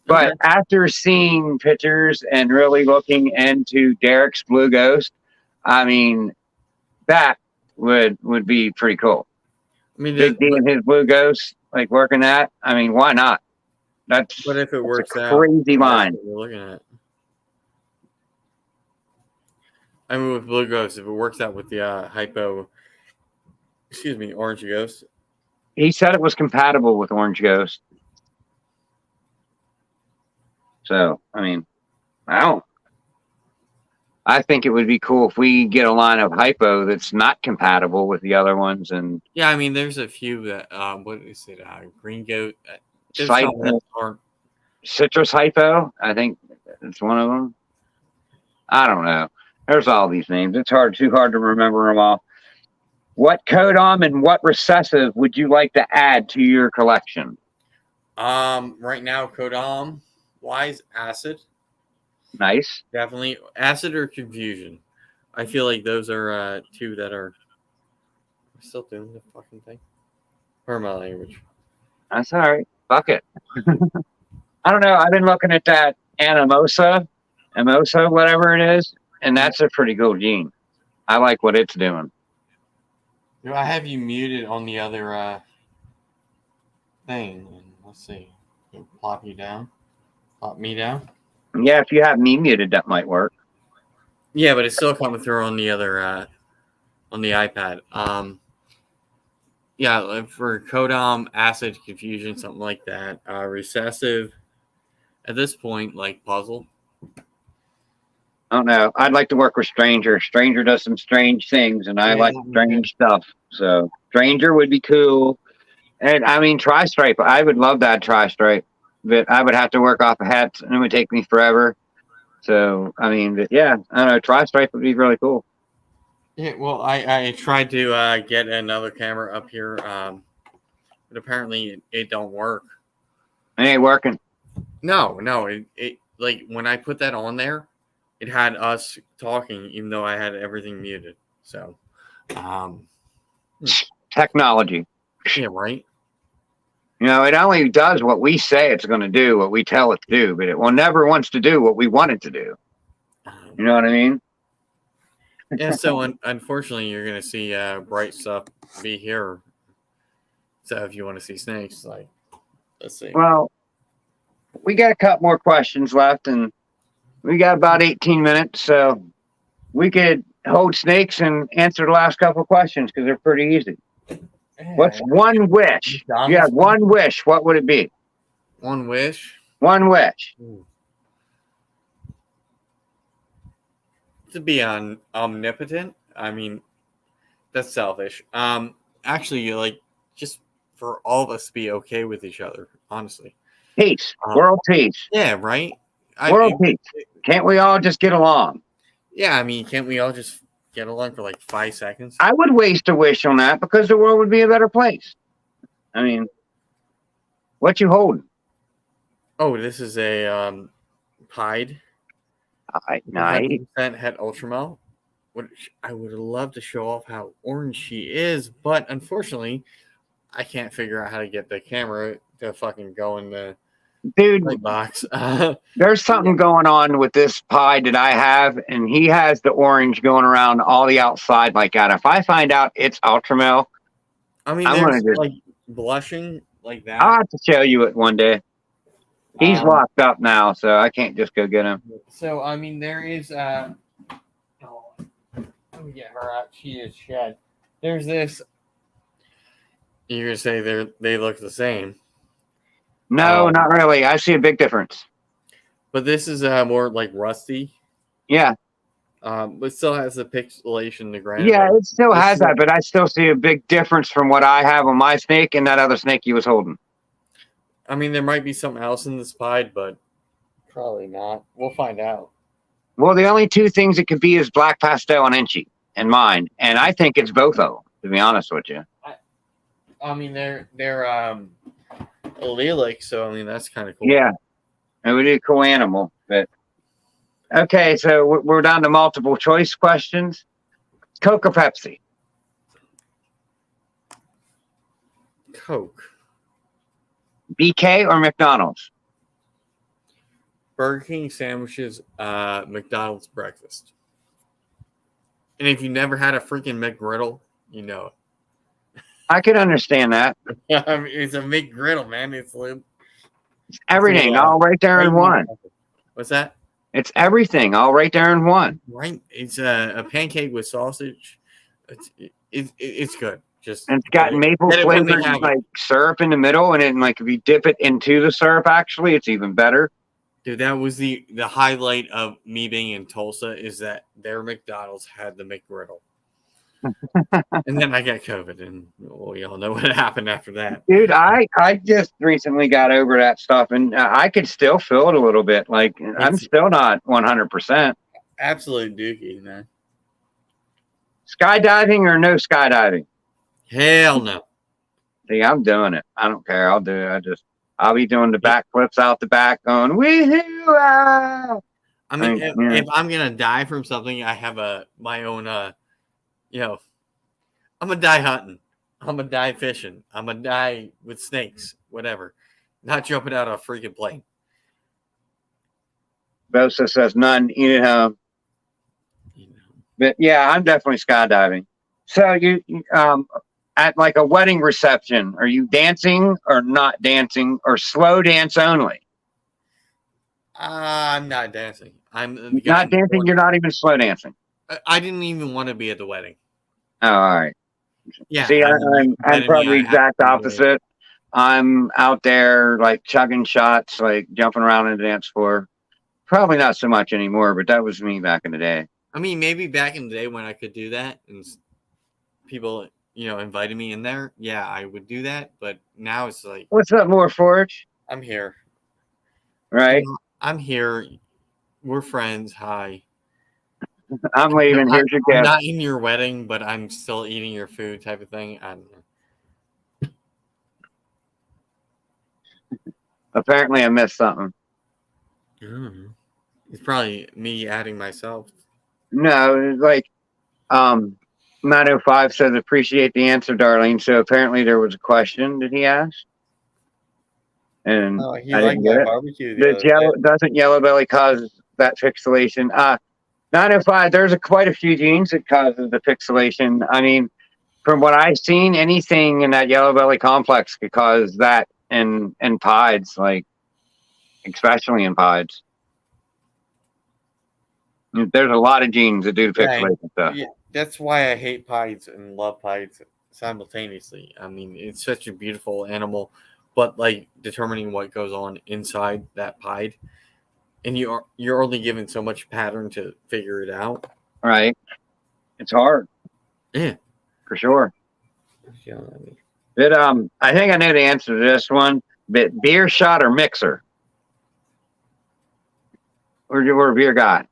But Okay. after seeing pictures and really looking into Derek's Blue Ghost, I mean, that would be pretty cool. I mean, Big D and his Blue Ghost, like working that. I mean, why not? but if it That's works a out, crazy that's line. what we're looking at. I mean, with Blue Ghost, if it works out with the Orange Ghost. He said it was compatible with Orange Ghost. So, I mean, I think it would be cool if we get a line of hypo that's not compatible with the other ones. And Yeah, I mean, there's a few that what is it? Green Goat. There's Cypher, some that aren't. citrus hypo, I think it's one of them. I don't know. There's all these names. It's too hard to remember them all. What codom and what recessive would you like to add to your collection? Right now, Kodam wise acid. Nice. Definitely acid or confusion. I feel like those are two that are. I'm still doing the fucking thing. Pardon my language. That's all right. Fuck it. I don't know. I've been looking at that Anamosa, whatever it is, and that's a pretty cool gene. I like what it's doing. Do I have you muted on the other thing? Let's see. Plop you down. Plop me down. Yeah, if you have me muted, that might work. Yeah, but it's still coming through on the other on the iPad. Yeah, for Kodam, acid, confusion, something like that. Recessive. At this point, like puzzle. I don't know. I'd like to work with Stranger. Stranger does some strange things, and I like strange stuff. So Stranger would be cool. And I mean, Tri-Stripe. I would love that Tri-Stripe, but I would have to work off of hats, and it would take me forever. So I mean, but yeah, I don't know. Tri-Stripe would be really cool. Yeah, well, I tried to get another camera up here, but apparently it don't work. It ain't working. No, it like when I put that on there, it had us talking, even though I had everything muted. So, Technology. yeah, right. It only does what we say it's going to do, what we tell it to do, but it will never wants to do what we want it to do. You know what I mean? Yeah. So unfortunately, you're gonna see bright stuff be here. So if you want to see snakes, like, let's see. Well, we got a couple more questions left, and we got about 18 minutes, so we could hold snakes and answer the last couple of questions because they're pretty easy. What's one wish? You have one wish. What would it be? One wish. One wish. To be omnipotent. I mean, that's selfish. Actually, like, just for all of us to be okay with each other, honestly. Peace. World peace. Yeah, right? World peace. Can't we all just get along? Yeah, I mean, can't we all just get along for like 5 seconds? I would waste a wish on that because the world would be a better place. I mean, what you holding? Oh, this is a pied. Nice. 100% het ultramel. Which I would love to show off how orange she is, but unfortunately, I can't figure out how to get the camera to fucking go in the dude box. There's something going on with this pie that I have, and he has the orange going around all the outside like that. If I find out it's ultramel, I mean, there's like blushing like that. I'll have to show you it one day. He's locked up now, so I can't just go get him. So I mean, there is let me get her out. She is shed. There's this. You're gonna say they look the same. No, not really. I see a big difference. But this is more like rusty. Yeah. But still has the pixelation, the ground. Yeah, it still has that, but I still see a big difference from what I have on my snake and that other snake he was holding. I mean, there might be something else in this pied, but probably not. We'll find out. Well, the only two things it could be is black pastel and inchy in mine, and I think it's both of them, to be honest with you. I mean, they're allelic, so I mean that's kind of cool. Yeah, it would be a cool animal, but Okay, so we're down to multiple choice questions. Coke or Pepsi? Coke. BK or McDonald's? Burger King sandwiches, McDonald's breakfast. And if you never had a freaking McGriddle, you know I could understand that. it. I mean, it's a McGriddle, man. It's Everything all right there in one. What's that? It's everything all right there in one. Right. It's a pancake with sausage. It's good. Just And it's got maple flavored like syrup in the middle, and then like if you dip it into the syrup, actually, it's even better. Dude, that was the highlight of me being in Tulsa is that their McDonald's had the McGriddle. And then I got COVID, and well, y'all know what happened after that. Dude, I just recently got over that stuff, and I could still feel it a little bit. Like I'm still not 100%. Absolute dookie, man. Skydiving or no skydiving? Hell no. See, I'm doing it. I don't care. I'll do it. I'll be doing the backflips out the back, going wee-hoo! I mean, if I'm gonna die from something, I have my own. I'm gonna die hunting. I'm gonna die fishing. I'm gonna die with snakes. Whatever. Not jumping out of a freaking plane. Bosa says none. But yeah, I'm definitely skydiving. So you at like a wedding reception, are you dancing or not dancing or slow dance only? I'm not dancing. I'm not dancing. You're not even slow dancing. I didn't even want to be at the wedding. Oh, all right. Yeah. See, I'm probably the exact opposite. I'm out there like chugging shots, like jumping around in the dance floor. Probably not so much anymore, but that was me back in the day. I mean, maybe back in the day when I could do that and people, invited me in there. Yeah, I would do that. But now it's like, what's up, Morphology? I'm here. Right. I'm here. We're friends. Hi. I'm leaving. Here's your gift. I'm not in your wedding, but I'm still eating your food type of thing. I don't know. Apparently, I missed something. It's probably me adding myself. No, like 905 says, appreciate the answer, darling. So apparently there was a question that he asked. And he liked that barbecue. Doesn't yellow belly cause that pixelation? 905, there's quite a few genes that causes the pixelation. I mean, from what I've seen, anything in that yellow belly complex could cause that in pieds, like especially in pieds. There's a lot of genes that do the pixelation stuff. Yeah, that's why I hate pieds and love pieds simultaneously. I mean, it's such a beautiful animal, but like determining what goes on inside that pied, and you're only given so much pattern to figure it out. Right. It's hard. Yeah. For sure. Yeah. But I think I know the answer to this one. But beer shot or mixer? Or you're a beer guy?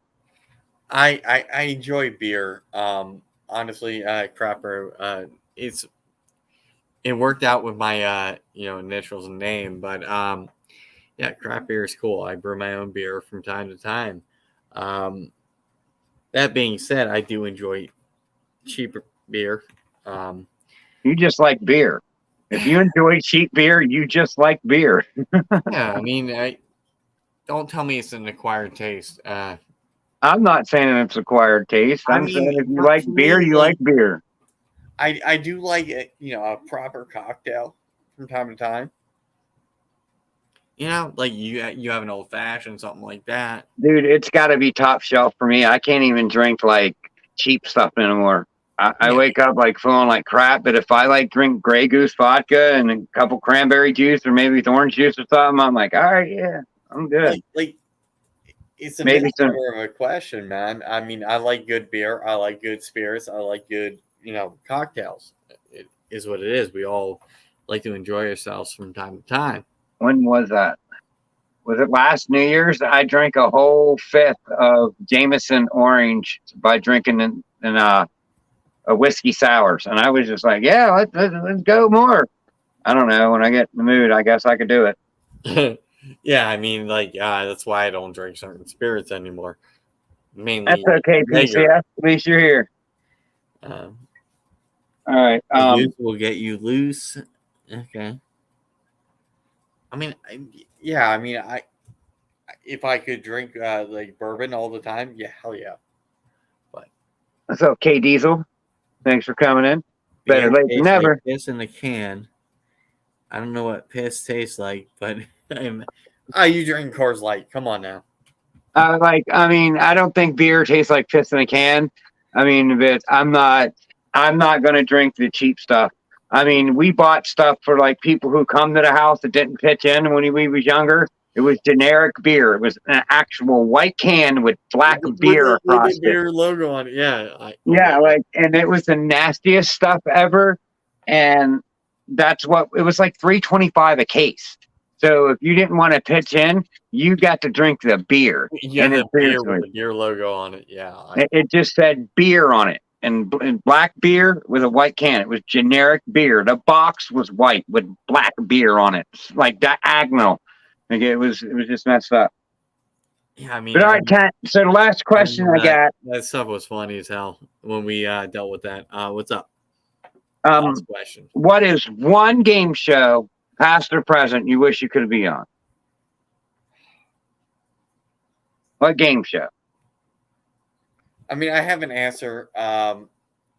I enjoy beer. Honestly, Kraftbrew. It worked out with my initials and name, but yeah, craft beer is cool. I brew my own beer from time to time. That being said, I do enjoy cheaper beer. You just like beer. If you enjoy cheap beer, you just like beer. Yeah, I mean, don't tell me it's an acquired taste. I'm not saying it's acquired taste. I'm saying if you like beer, you like beer. I do like a proper cocktail from time to time. Like you have an old fashioned, something like that. Dude, it's got to be top shelf for me. I can't even drink like cheap stuff anymore. I wake up like feeling like crap, but if I like drink Grey Goose vodka and a couple cranberry juice or maybe with orange juice or something, I'm like, all right, yeah, I'm good. Like it's a bit more of a question, man. I mean, I like good beer. I like good spirits. I like good, cocktails. It is what it is. We all like to enjoy ourselves from time to time. When was that? Was it last New Year's? I drank a whole fifth of Jameson Orange by drinking in a whiskey sours, and I was just like, yeah, let's go more. I don't know. When I get in the mood, I guess I could do it. Yeah, I mean, that's why I don't drink certain spirits anymore. mainly okay, Jaeger. PCS. At least you're here. Uh, All right. the goose will get you loose. Okay. I mean, yeah. I mean, if I could drink like bourbon all the time, yeah, hell yeah. But What's up, K Diesel? Thanks for coming in. Better beer late than tastes like never. piss in the can. I don't know what piss tastes like, but you drink Coors Light. Come on now. I mean, I don't think beer tastes like piss in a can. I mean, but I'm not going to drink the cheap stuff. I mean, we bought stuff for like people who come to the house that didn't pitch in when we was younger. It was generic beer. It was an actual white can with black beer With across the it. beer logo on it. Yeah. Oh my Yeah, God. and it was the nastiest stuff ever. And that's what it was like $3.25 a case. So if you didn't want to pitch in, you got to drink the beer. Yeah, And the it beer with seriously, the beer logo on it. Yeah. it just said beer on it and black beer with a white can. It was generic beer. The box was white with black beer on it, like diagonal. Like it was just messed up. Yeah, I mean, But all right, Kat. So the last question I got. that stuff was funny as hell when we dealt with that. What's up? Um, Last question. what is one game show, past or present, you wish you could be on? What game show? I mean, I have an answer of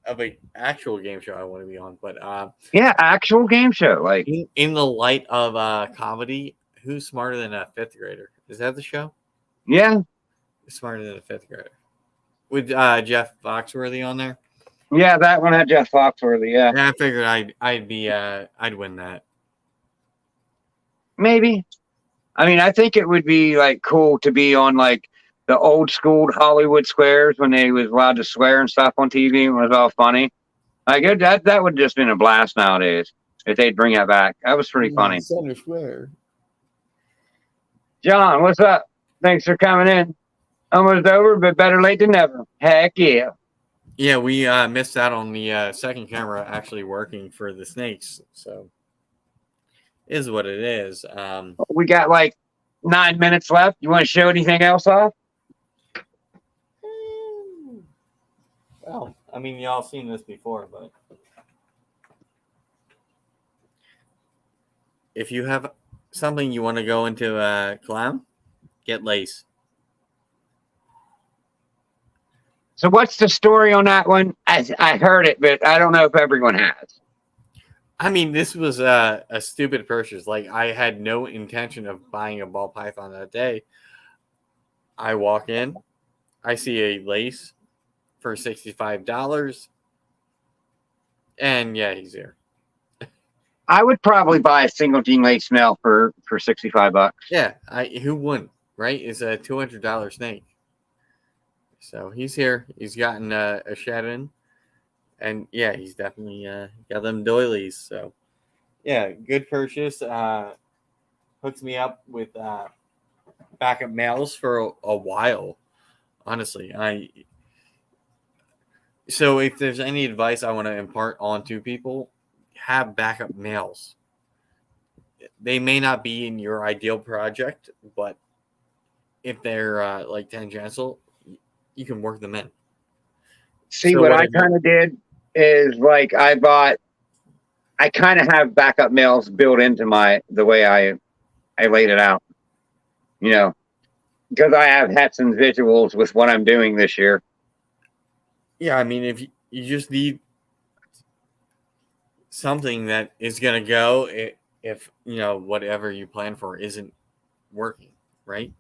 an actual game show I want to be on, but Yeah, actual game show. Like in the light of comedy, who's smarter than a fifth grader? Is that the show? yeah, Who's smarter than a fifth grader? With Jeff Foxworthy on there? yeah, that one had Jeff Foxworthy. Yeah, Yeah, I figured I'd win that. maybe. I mean, I think it would be like cool to be on like the old school Hollywood squares when they was allowed to swear and stuff on TV and it was all funny. Like that would just been a blast nowadays if they'd bring that back. That was pretty funny. Center Square. John, what's up? Thanks for coming in. Almost over, but better late than never. Heck yeah. Yeah, we missed out on the second camera actually working for the snakes, so is what it is. We got like 9 minutes left. You want to show anything else off? Well, I mean, y'all seen this before, but if you have something you want to go into clown, get lace. So what's the story on that one? I heard it, but I don't know if everyone has. I mean, this was a stupid purchase. Like, I had no intention of buying a ball python that day. I walk in, I see a lace for $65, and yeah, he's here. I would probably buy a single gene lace male for $65. Yeah, who wouldn't, right? It's a $200 snake. So he's here. He's gotten a shed in. And yeah, he's definitely got them doilies. So yeah, good purchase. Hooks me up with backup males for a while. Honestly, so if there's any advice I want to impart on to people, have backup males. They may not be in your ideal project, but if they're like tangential, you can work them in. See, so what I kind of did is like I kind of have backup males built into the way I laid it out, you know, because I have had some visuals with what I'm doing this year. Yeah, I mean, if you just need something that is going to go if, you know, whatever you plan for isn't working, right?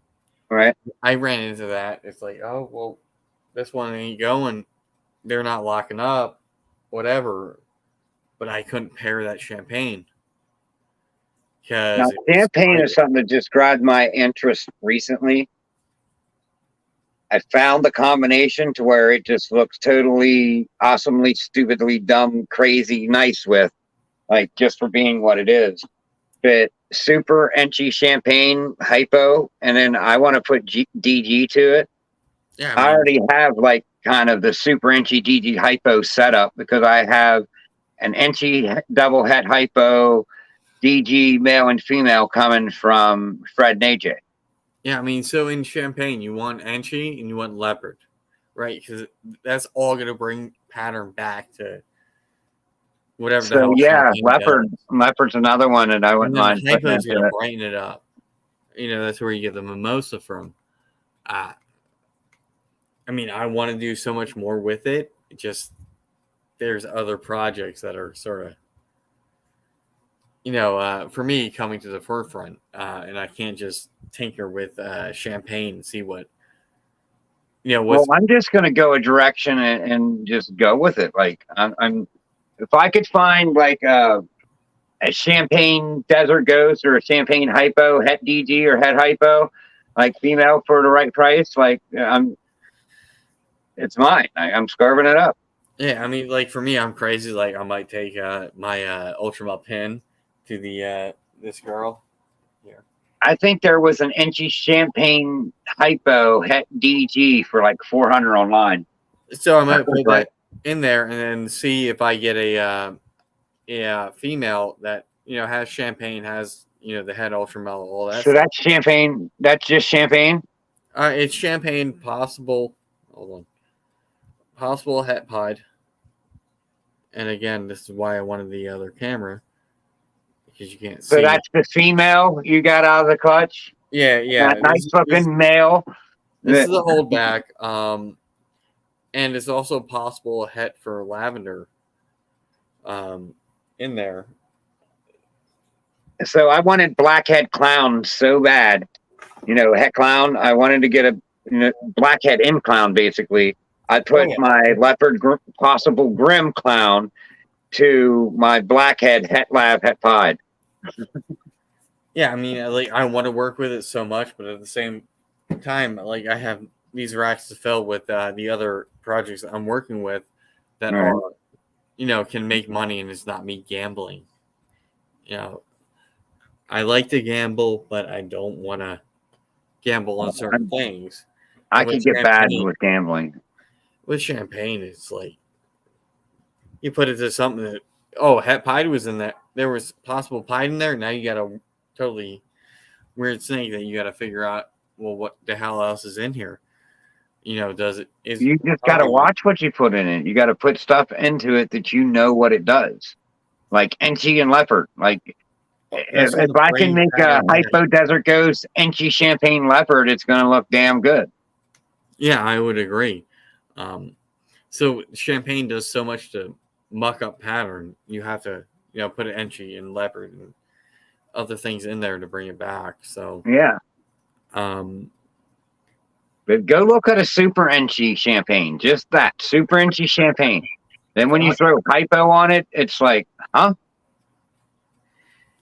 Right. I ran into that. It's like, oh, well, this one ain't going. They're not locking up, whatever. But I couldn't pair that champagne. Now, champagne is something that just grabbed my interest recently. I found the combination to where it just looks totally awesomely, stupidly, dumb, crazy, nice with, like, just for being what it is. But super enchy champagne hypo, and then I want to put DG to it. Yeah, I already have like kind of the super enchy DG hypo setup because I have an enchy double het hypo DG male and female coming from Fred and AJ. Yeah, I mean, so in Champagne, you want Enchi and you want Leopard, right? Because that's all going to bring pattern back to whatever the So hell yeah, Champagne does. leopard's another one that I And wouldn't then the mind putting hypo is going into to it. brighten it up. That's where you get the mimosa from. Uh, I mean, I want to do so much more with it. It just there's other projects that are sort of, for me coming to the forefront, and I can't just tinker with Champagne and see what, Well, what's. I'm just gonna go a direction and just go with it. Like I'm if I could find like a champagne desert ghost or a champagne hypo, het DG or het hypo, like female for the right price, like it's mine. I'm scarving it up. Yeah, I mean, like for me, I'm crazy. Like I might take my Ultramel pin to the this girl here. I think there was an inchy champagne hypo het DG for like 400 online. So I That might was put like that in there and then see if I get a female that has champagne, has the head Ultramel, all that so stuff. that's champagne. That's just champagne. It's champagne possible. Hold on, possible het pied. And again, this is why I wanted the other camera because you can't So see. that's the female you got out of the clutch. Yeah, That yeah. nice looking male. This That, is a holdback. And it's also possible a het for lavender in there. so I wanted blackhead clown so bad. Het clown. I wanted to get a blackhead M clown basically. I Oh put yeah. my leopard possible grim clown to my blackhead het lav het pied. Yeah, I mean, I want to work with it so much, but at the same time, like I have these racks to fill with the other projects I'm working with that Right. are, can make money, and it's not me gambling. I like to gamble, but I don't want to gamble on certain things. I And with could get bad champagne, with gambling. it's like you put it to something that het pied was in there. There was possible pied in there. Now you got a totally weird snake that you got to figure out. Well, what the hell else is in here? Does it is You just got to watch what you put in it. You got to put stuff into it that you know what it does. Like Enchi and Leopard. Like if I can make a hypo desert ghost Enchi champagne leopard, it's going to look damn good. Yeah, I would agree. So champagne does so much to muck up pattern. You have to put an Enchi and leopard and other things in there to bring it back. So yeah. But go look at a super Enchi champagne. Just that super Enchi champagne. Then when you throw hypo on it, it's like, huh?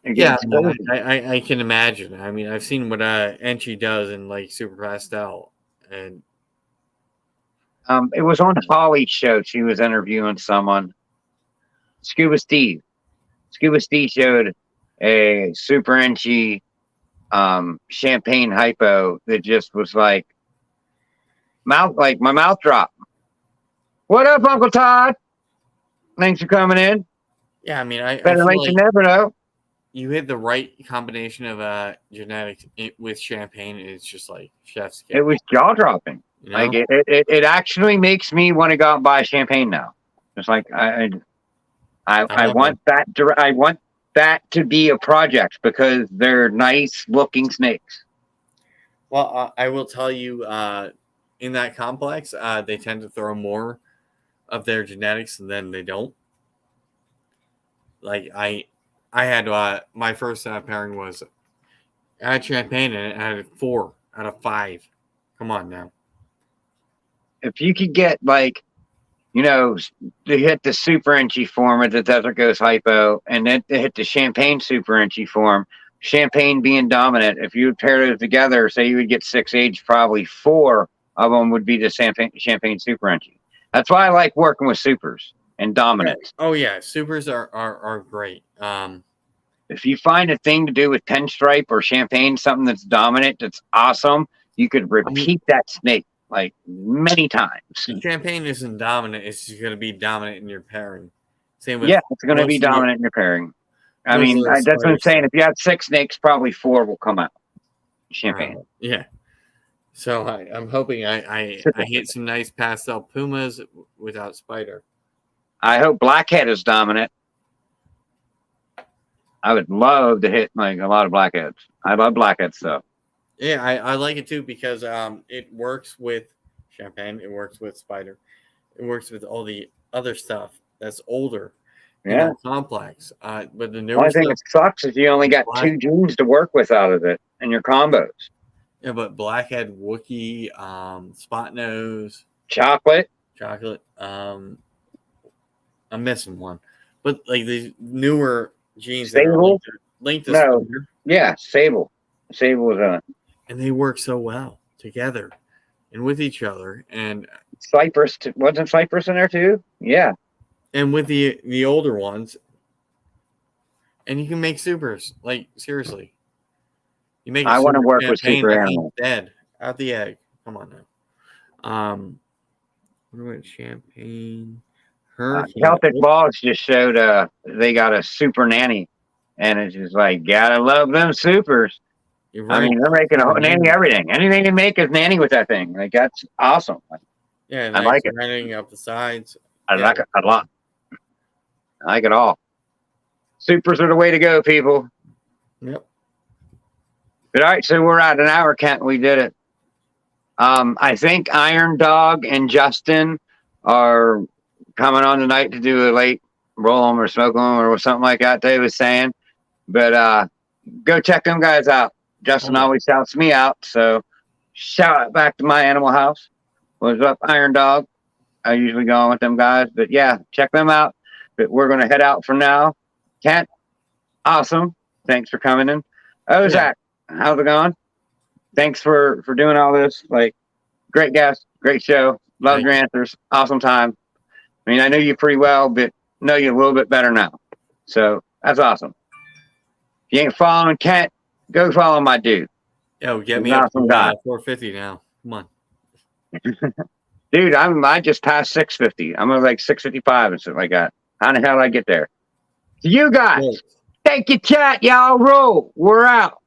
Yeah, no, I can imagine. I mean, I've seen what Enchi does in like Super Pastel, and it was on Holly's show. She was interviewing someone. Scuba Steve. Scuba Steve showed a super Enchi champagne hypo that just was like my mouth dropped. What up, Uncle Todd? Thanks for coming in. Yeah, I mean, I better late than never, though. You hit the right combination of genetics with champagne, and it's just like chef's kiss. It was jaw dropping. Like it actually makes me want to go out and buy champagne now. It's like I want that. I want that to be a project because they're nice looking snakes. Well, I will tell you, in that complex, they tend to throw more of their genetics than they don't. Like I had my first pairing was I had champagne and I had 4 out of 5. Come on now. If you could get to hit the super Enchi form of the Desert Ghost hypo, and then to hit the champagne super Enchi form, champagne being dominant. If you would pair those together, say you would get 6 age, probably 4 of them would be the champagne super Enchi. That's why I like working with supers and dominants. Oh yeah, supers are great. If you find a thing to do with pinstripe or champagne, something that's dominant, that's awesome, you could repeat that snake like many times. Champagne isn't dominant; it's just going to be dominant in your pairing. Same with it's going to be dominant in your pairing. I mean, that's what I'm saying. If you have 6 snakes, probably 4 will come out. Champagne. Yeah. So I'm hoping I hit some nice pastel pumas without spider. I hope blackhead is dominant. I would love to hit like a lot of blackheads. I love blackhead stuff. Yeah, I like it too because it works with champagne, it works with spider, it works with all the other stuff that's older, Yeah. complex. But the The newer only thing stuff, that sucks is you only got black, 2 genes to work with out of it in your combos. yeah, but blackhead, Wookie, spot nose, Chocolate. I'm missing one, but like these newer genes that are Sable. linked to No. spider, Yeah, Sable. Sable was on it. and they work so well together and with each other, and Cypress. Wasn't Cypress in there too? Yeah. with the older ones, and you can make supers. Like seriously, you make. I want to work with champagne, super that thing's animals. dead out the egg. Come on now. What about champagne? Celtic Balls just showed they got a super nanny, and it's just like gotta love them supers. You're right. I mean, they're making a nanny everything. Anything they make is nanny with that thing. Like that's awesome. Yeah, I like it. Running up the sides. I like it a lot. I like it all. Supers are the way to go, people. Yep. But all right, so we're at an hour, Kent. We did it. I think Iron Dog and Justin are coming on tonight to do a late roll them or smoke them or something like that. Dave was saying, but go check them guys out. Justin always shouts me out, so shout out back to my animal house. What's up, Iron Dog? I usually go on with them guys, but yeah, check them out. But we're gonna head out for now. Kent, awesome. Thanks for coming in. Oh, Zach, how's it going? Thanks for doing all this. Like, great guest, great show. Loved your answers. Awesome time. I mean, I know you pretty well, but know you a little bit better now. So that's awesome. If you ain't following Kent, go follow my dude. Yo, get He's me an up awesome to guy. 450 now. Come on. Dude, I just passed 650. I'm at like 655 and stuff like that. How the hell did I get there? You guys, thank you, chat. Y'all roll. We're out.